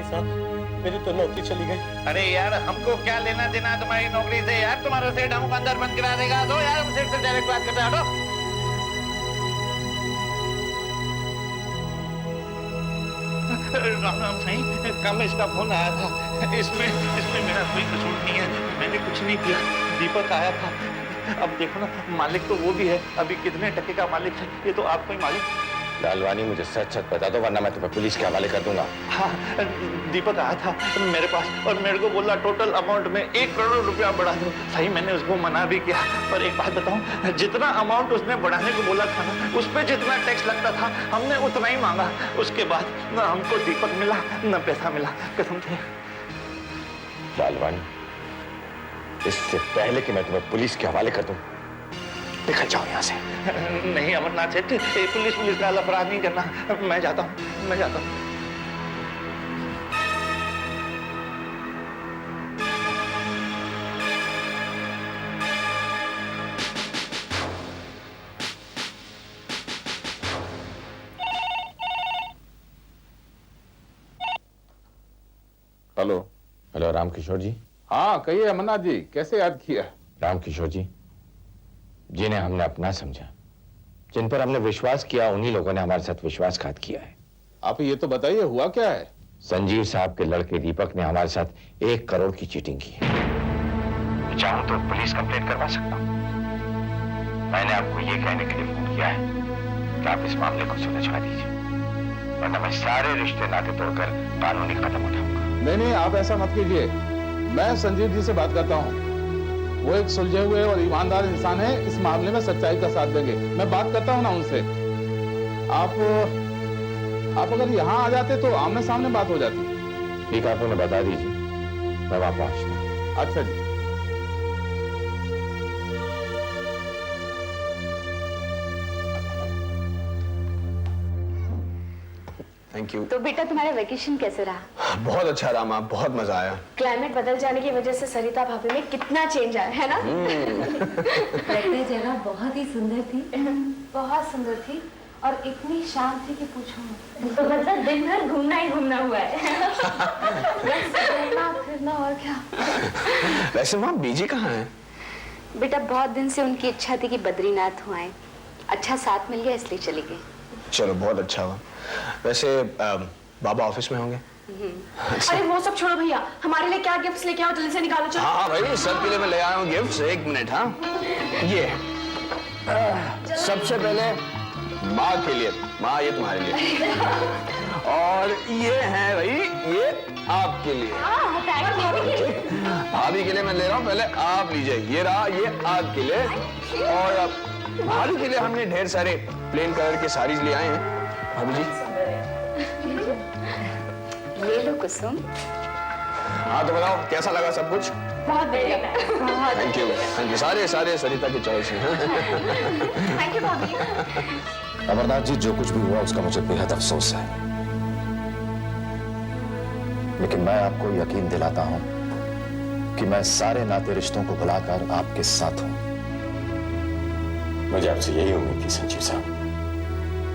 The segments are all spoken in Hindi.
साहब, मेरी तो नौकरी चली गई। अरे यार, हमको क्या लेना देना तुम्हारी नौकरी से यार? तुम्हारा सेठ हमको अंदर बंद करा देगा। दो यार, हम सेठ से डायरेक्ट बात करते हैं। हटो। राम राम साईं, कमेश का फोन आया था। इसमें मेरा कोई कसूर नहीं है, मैंने कुछ नहीं किया। दीपक आया था। अब देखो ना, मालिक तो वो भी है, अभी कितने टके का मालिक है ये तो आपको ही मालिक। लालवानी, मुझे सच सच बता दो, वरना मैं तुम्हें पुलिस के हवाले कर दूंगा। हाँ, दीपक आया था मेरे पास और मेरे को बोला टोटल अमाउंट में 1 करोड़ रुपया बढ़ा दो। सही, मैंने उसको मना भी किया, पर एक बात बताऊं, जितना अमाउंट उसने बढ़ाने को बोला था ना, उस पर जितना टैक्स लगता था हमने उतना ही मांगा। उसके बाद न हमको दीपक मिला न पैसा मिला, कसम से। लालवानी, इससे पहले कि मैं तुम्हें पुलिस के हवाले कर दूं, निकल जाओ यहाँ से। नहीं अमरनाथ सेठ, पुलिस का अपराध नहीं करना। मैं जाता हूँ। हेलो। हेलो, रामकिशोर जी। हाँ कहिए अमरनाथ जी, कैसे याद किया? रामकिशोर जी, जिन्हें हमने अपना समझा, जिन पर हमने विश्वास किया, उन्हीं लोगों ने हमारे साथ विश्वासघात किया है। आप ये तो बताइए हुआ क्या है? संजीव साहब के लड़के दीपक ने हमारे साथ 1 करोड़ की चीटिंग की है। चाहूं तो पुलिस कंप्लेंट करवा सकता हूं। मैंने आपको ये कहने के लिए फोन किया है कि आप इस मामले को सुलझवा दीजिए, वरना मैं सारे रिश्ते नाते तोड़कर कानूनी कदम उठाऊंगा। नहीं, आप ऐसा मत कीजिए। मैं संजीव जी से बात करता हूँ, वो एक सुलझे हुए और ईमानदार इंसान है, इस मामले में सच्चाई का साथ देंगे। मैं बात करता हूँ ना उनसे। आप अगर यहाँ आ जाते तो आमने सामने बात हो जाती। ठीक है, आप उन्हें बता दीजिए, मैं वहां पहुंचता हूँ। अच्छा जी। Thank you. तो बेटा तुम्हारा वेकेशन कैसे रहा? बहुत अच्छा रहा माँ, बहुत मजा आया। क्लाइमेट बदल जाने की वजह से सरिता भाभी में कितना चेंज आया है ना? लगता है जगह बहुत ही सुंदर थी। बहुत सुंदर थी और इतनी शांत थी कि पूछो मत। तो मतलब दिन भर घूमना ही घूमना हुआ है। घूमना फिरना और क्या। वैसे माँ बीजी कहाँ है? बेटा बहुत दिन से उनकी इच्छा थी कि बद्रीनाथ हो आए। अच्छा साथ मिल गया इसलिए चली गई। चलो बहुत अच्छा हुआ। वैसे बाबा ऑफिस में होंगे? अरे वो सब छोड़ो भैया, हमारे लिए क्या गिफ्ट्स लेके आओ, जल्दी से निकालो। चलो। हाँ भाई, सबके लिए मैं ले आया हूँ गिफ्ट्स। 1 मिनट। हाँ, ये सबसे पहले माँ के लिए। माँ ये तुम्हारे लिए। और ये है भाई, ये आपके लिए। भाभी के लिए मैं ले रहा हूँ, पहले आप लीजिए। ये रहा, ये आपके लिए। और भाभी के लिए हमने ढेर सारे प्लेन कलर के साड़ीज ले आए हैं। भाभी जी ये लो कुसुम। हाँ तो बताओ कैसा लगा सब कुछ? बहुत बढ़िया। Thank you. सारे सरिता की चॉइस है। थैंक यू भाभी। अमरनाथ जी, जो कुछ भी हुआ उसका मुझे बेहद अफसोस है, लेकिन मैं आपको यकीन दिलाता हूं कि मैं सारे नाते रिश्तों को भुलाकर आपके साथ हूं। मुझे आपसे यही उम्मीद थी संजीव साहब,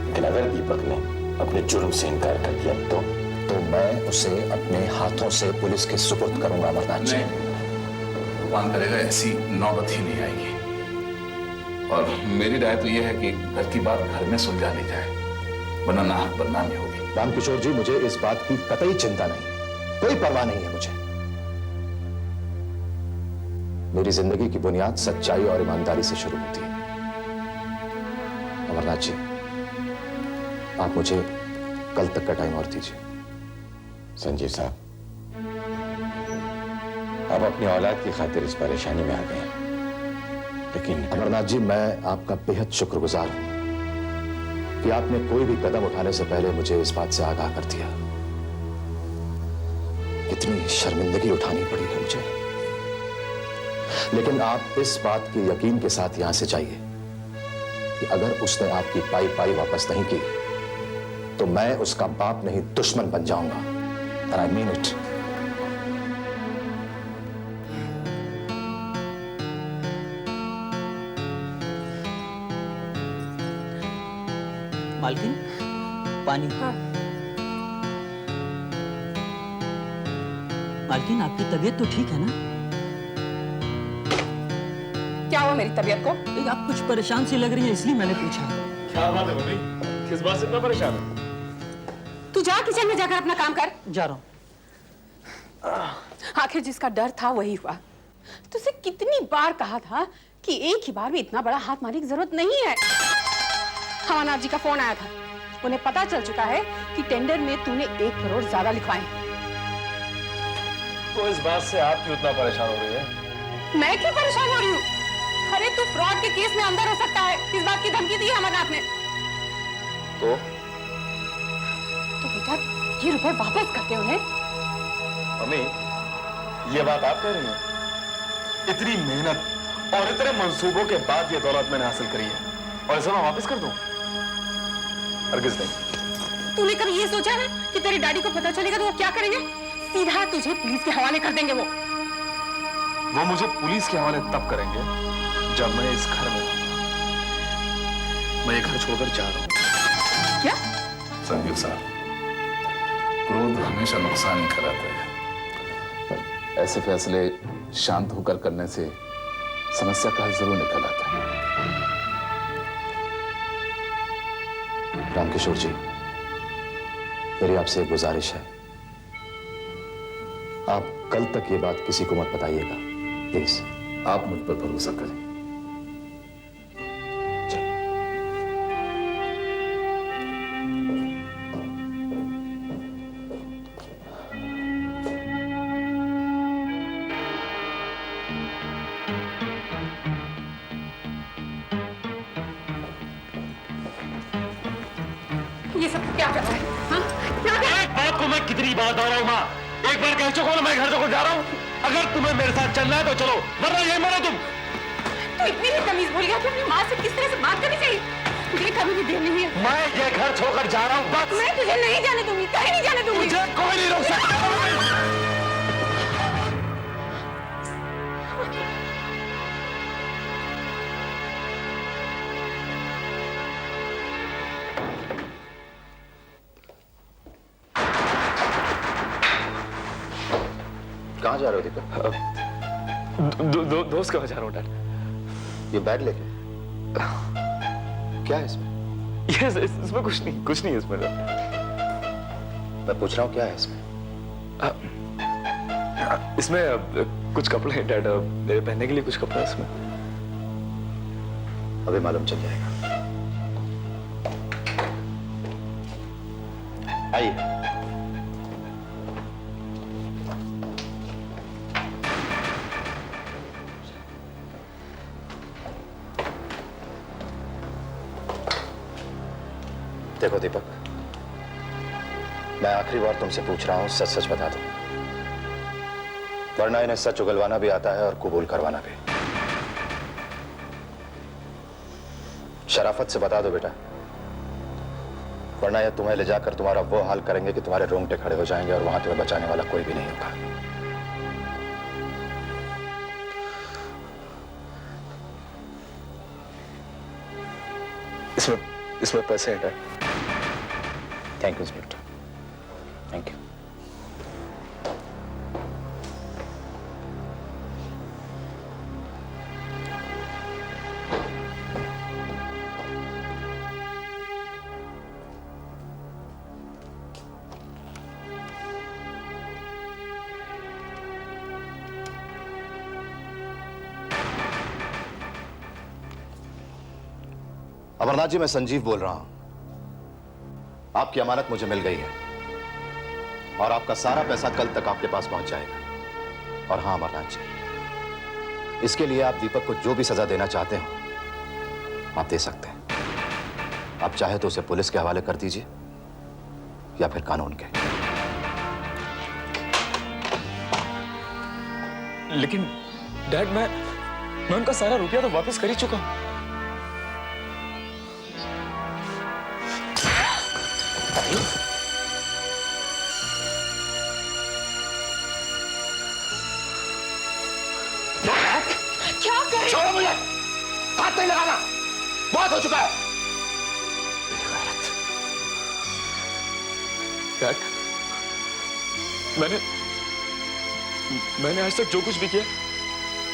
लेकिन अगर दीपक ने अपने जुर्म से इनकार कर दिया तो मैं उसे अपने हाथों से पुलिस के सुपुर्द करूंगा। अमरनाथ जी, भगवान करेगा ऐसी नौबत ही नहीं आएगी। और मेरी राय तो यह है कि घर की बात घर में सुलझा ली जाए, वरना नाहक बदनामी होगी। रामकिशोर जी, मुझे इस बात की कतई चिंता नहीं, कोई परवाह नहीं है मुझे। मेरी जिंदगी की बुनियाद सच्चाई और ईमानदारी से शुरू होती है। अमरनाथ जी, आप मुझे कल तक का टाइम और दीजिए। संजीव साहब, आप अपनी औलाद की खातिर इस परेशानी में आ गए हैं, लेकिन अमरनाथ जी, मैं आपका बेहद शुक्रगुजार हूं कि आपने कोई भी कदम उठाने से पहले मुझे इस बात से आगाह कर दिया। कितनी शर्मिंदगी उठानी पड़ी है मुझे, लेकिन आप इस बात के यकीन के साथ यहां से जाइए कि अगर उसने आपकी पाई पाई वापस नहीं की तो मैं उसका बाप नहीं दुश्मन बन जाऊंगा। And I mean it. मालकिन, पानी। हाँ। मालकिन, आपकी तबीयत तो ठीक है ना? क्या हुआ मेरी तबीयत को? आप कुछ परेशान सी लग रही हैं, इसलिए मैंने पूछा। क्या बात है मम्मी? किस बात से इतना परेशान है? तू जा किचन में जाकर अपना काम कर। जा रहा हूँ। आखिर जिसका डर था वही हुआ। तुझसे कितनी बार कहा था कि एक ही बार में इतना बड़ा हाथ मारने की जरूरत नहीं है। हवानाथ जी का फोन आया था, उन्हें पता चल चुका है कि टेंडर में तूने 1 करोड़ ज्यादा लिखवाए। तो इस बात से आप क्यों इतना परेशान हो रही है? मैं क्यों परेशान हो रही हूँ? अरे तू फ्रॉड के केस में अंदर हो सकता है, इस बात की धमकी दी है अमरनाथ ने। तो बेटा ये रुपए वापस करते उन्हें। मम्मी, ये बात आप कह रही हैं? इतनी मेहनत और इतने मंसूबों के बाद ये दौलत मैंने हासिल करी है और इसे मैं वापस कर दूं? हरगिज़ नहीं। तूने कभी ये सोचा है कि तेरे डैडी को पता चलेगा तो वो क्या करेंगे? सीधा तुझे पुलिस के हवाले कर देंगे। वो मुझे पुलिस के हवाले तब करेंगे जब मैं इस घर में मैं ये घर छोड़कर जा रहा हूं। क्या? संदीप साहब, क्रोध हमेशा नुकसान ही कराता है। पर ऐसे फैसले शांत होकर करने से समस्या का हल जरूर निकल आता है। रामकिशोर जी, मेरी आपसे एक गुजारिश है, आप कल तक ये बात किसी को मत बताइएगा, प्लीज। आप मुझ पर भरोसा करें। ये सब क्या कर रहा है? हाँ? क्या कर रहा है? बात को मैं कितनी बार दोहराऊं माँ? एक बार कह चुका हूं मैं घर छोड़ जा रहा हूं। अगर तुम्हें मेरे साथ चलना है तो चलो, वरना यही मरो तुम। तो इतनी भी तमीज भूल गया कि अपनी माँ से किस तरह से बात करनी चाहिए? मुझे कभी भी देर नहीं है। मैं ये घर छोड़कर जा रहा हूं, बस। मैं तुझे नहीं जाने दूंगी, कहीं नहीं जाने दूंगी। मुझे कोई नहीं रोक सकता। कहाँ जा रहे हो दीपक? दोस्त का जा रहा हूँ डैड। ये बैग लेके? क्या है इसमें? इसमें कुछ नहीं है इसमें। मैं पूछ रहा हूँ क्या है इसमें? इसमें कुछ कपड़े हैं डैड, मेरे पहनने के लिए कुछ कपड़े हैं इसमें। अभी मालूम चल जाएगा। आइए। देखो दीपक, मैं आखिरी बार तुमसे पूछ रहा हूं, सच सच बता दो, वरना इन्हें सच उगलवाना भी आता है और कबूल करवाना भी। शराफत से बता दो बेटा, वरना ये तुम्हें ले जाकर तुम्हारा वो हाल करेंगे कि तुम्हारे रोंगटे खड़े हो जाएंगे और वहां तुम्हें बचाने वाला कोई भी नहीं होगा। इसमें पैसे हैं dad. Thank you inspector, thank you. Amarnath ji, मैं संजीव बोल रहा हूं। आपकी अमानत मुझे मिल गई है और आपका सारा पैसा कल तक आपके पास पहुंच जाएगा। और हां अमरनाथ जी, इसके लिए आप दीपक को जो भी सजा देना चाहते हो आप दे सकते हैं। आप चाहे तो उसे पुलिस के हवाले कर दीजिए या फिर कानून के। लेकिन डैड, मैं उनका सारा रुपया तो वापस कर ही चुका हूं। क्या कर? छोड़ो मुझे, हाथ नहीं लगाना, बहुत हो चुका है। डैड, मैंने आज तक जो कुछ भी किया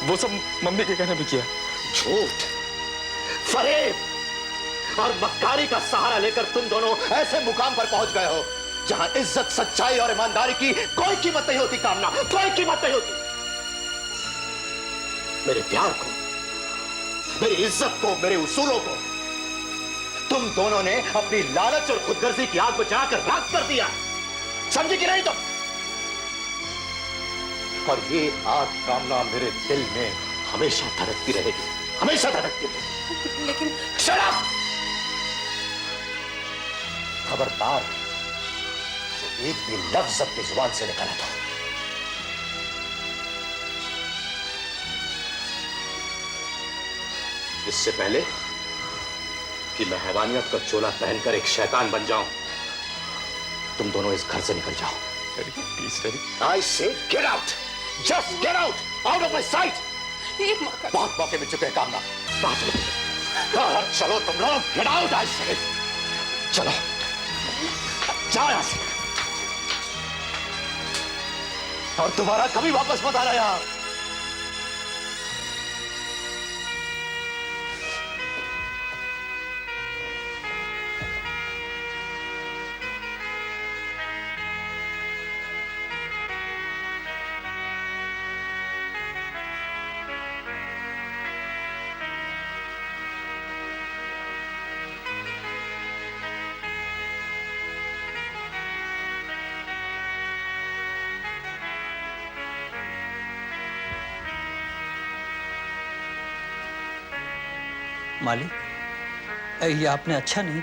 वो सब मम्मी के कहने पे किया। झूठ, फरेब और मक्कारी का सहारा लेकर तुम दोनों ऐसे मुकाम पर पहुंच गए हो जहां इज्जत, सच्चाई और ईमानदारी की कोई कीमत नहीं होती। कामना, कोई कीमत नहीं होती। मेरे प्यार को, मेरी इज्जत को, मेरे उसूलों को तुम दोनों ने अपनी लालच और खुदगर्जी की आग में जलाकर राख कर दिया। समझी कि नहीं तुम? और ये आग कामना मेरे दिल में हमेशा धड़कती रहेगी, हमेशा धड़कती रहेगी। लेकिन Shut up! खबरदार जो एक भी लफ्ज अपनी जुबान से निकाला था इससे पहले कि मैं हैवानियत का चोला पहनकर एक शैतान बन जाऊं, तुम दोनों इस घर से निकल जाओ। Please daddy. I say get out! Just get out! Out of my sight! एक मौका, बहुत मौके मिल चुके हैं कामना। चलो तुम लोग, get out I say! चलो, जाओ यहां से और दोबारा कभी वापस मत आना यहां। मालिक, ये आपने अच्छा नहीं।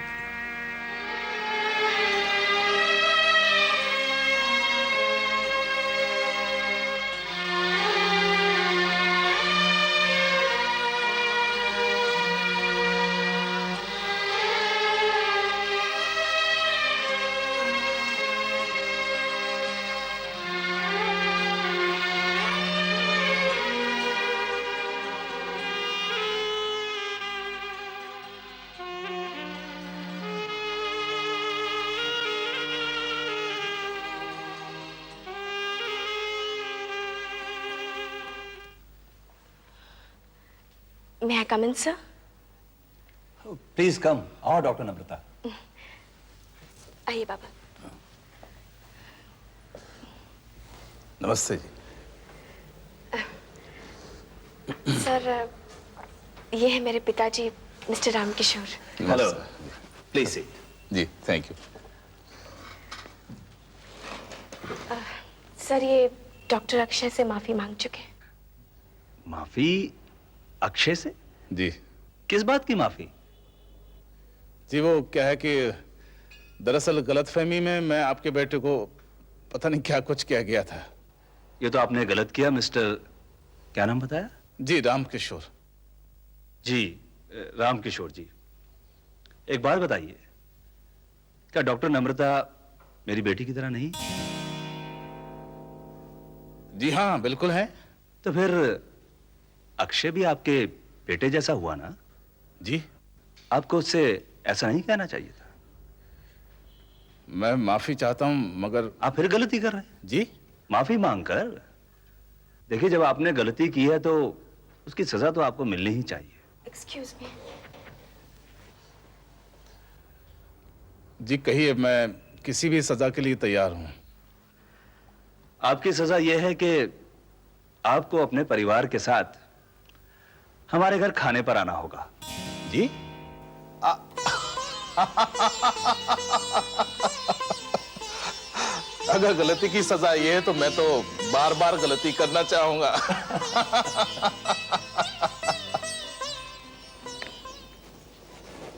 May I come in, sir? Please come. आओ डॉक्टर नम्रता। आइए बाबा। नमस्ते जी। सर, ये है मेरे पिताजी mister Ramkishore. Hello, please seat. जी थैंक यू। सर, ये डॉक्टर अक्षय से माफी मांग चुके हैं। माफी अक्षय से? जी किस बात की माफी? जी वो क्या है कि दरअसल गलतफहमी में मैं आपके बेटे को पता नहीं क्या कुछ कह गया था। ये तो आपने गलत किया मिस्टर, क्या नाम बताया? जी रामकिशोर। जी रामकिशोर जी। एक बात बताइए, क्या डॉक्टर नम्रता मेरी बेटी की तरह नहीं? जी हाँ बिल्कुल है। तो फिर अक्षय भी आपके बेटे जैसा हुआ ना? जी आपको उससे ऐसा नहीं कहना चाहिए था। मैं माफी चाहता हूं मगर आप फिर गलती कर रहे हैं। जी माफी मांगकर देखिए, जब आपने गलती की है तो उसकी सजा तो आपको मिलनी ही चाहिए। Excuse me. जी कहिए, मैं किसी भी सजा के लिए तैयार हूं। आपकी सजा यह है कि आपको अपने परिवार के साथ हमारे घर खाने पर आना होगा। जी अगर गलती की सजा ये है तो मैं तो बार बार गलती करना चाहूंगा।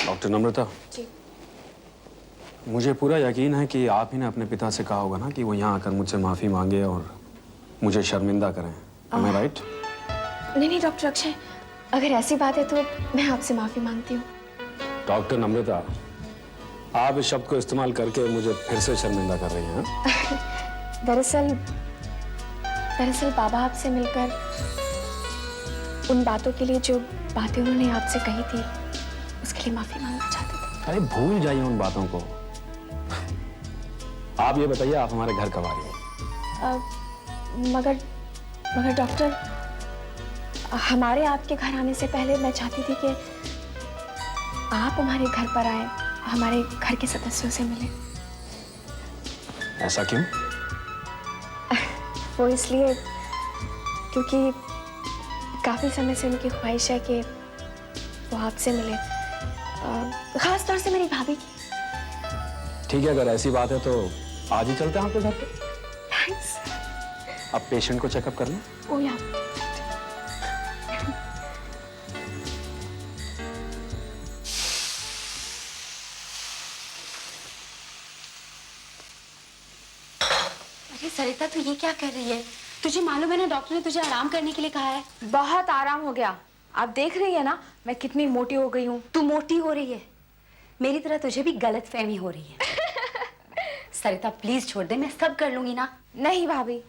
डॉक्टर नम्रता जी। मुझे पूरा यकीन है कि आप ही ने अपने पिता से कहा होगा ना कि वो यहाँ आकर मुझसे माफी मांगे और मुझे शर्मिंदा करें। Am I right? नहीं डॉक्टर अक्षय, अगर ऐसी बात है तो मैं आपसे माफी मांगती हूँ। डॉक्टर नम्रता, आप इस शब्द को इस्तेमाल करके मुझे फिर से शर्मिंदा कर रही हैं। दरअसल बाबा आपसे मिलकर उन बातों के लिए, जो बातें उन्होंने आपसे कही थी, उसके लिए माफी मांगना चाहते थे। अरे भूल जाइए उन बातों को। आप ये बताइए, आप हमारे घर कब आ रही हैं? मगर मगर डॉक्टर, हमारे आपके घर आने से पहले मैं चाहती थी कि आप हमारे घर पर आए, हमारे घर के सदस्यों से मिले। ऐसा क्यों? वो इसलिए क्योंकि काफी समय से उनकी ख्वाहिश है कि वो आपसे मिले, खास तौर से मेरी भाभी की। ठीक है, अगर ऐसी बात है तो आज ही चलते हैं आपके घर पे। थैंक्स। अब पेशेंट को चेकअप कर लें। ओ या। अरे सरिता, तू ये क्या कर रही है? तुझे मालूम है ना, डॉक्टर ने तुझे आराम करने के लिए कहा है। बहुत आराम हो गया। आप देख रही है ना मैं कितनी मोटी हो गई हूँ। तू मोटी हो रही है, मेरी तरह तुझे भी गलतफहमी हो रही है। सरिता प्लीज छोड़ दे, मैं सब कर लूंगी ना। नहीं भाभी,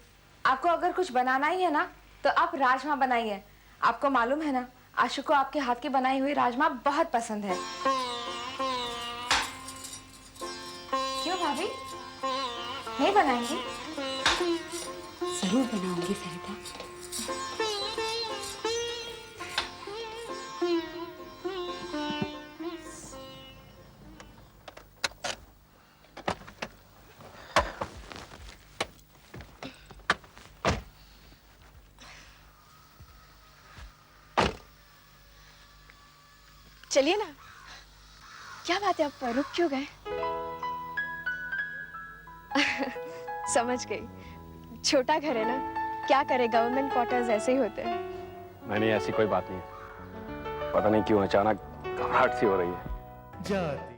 आपको अगर कुछ बनाना ही है ना तो आप राजमा बनाइए। आपको मालूम है ना, आशु को आपके हाथ की बनाई हुई राजमा बहुत पसंद है। क्यों भाभी, नहीं बनाएंगी? जरूर बनाऊंगी सरिता। चलिए ना। क्या बात है, आप रुक क्यों गए? समझ गई, छोटा घर है ना, क्या करे, गवर्नमेंट क्वार्टर्स ऐसे ही होते हैं। नहीं, ऐसी कोई बात नहीं है। पता नहीं क्यों अचानक घबराहट सी हो रही है।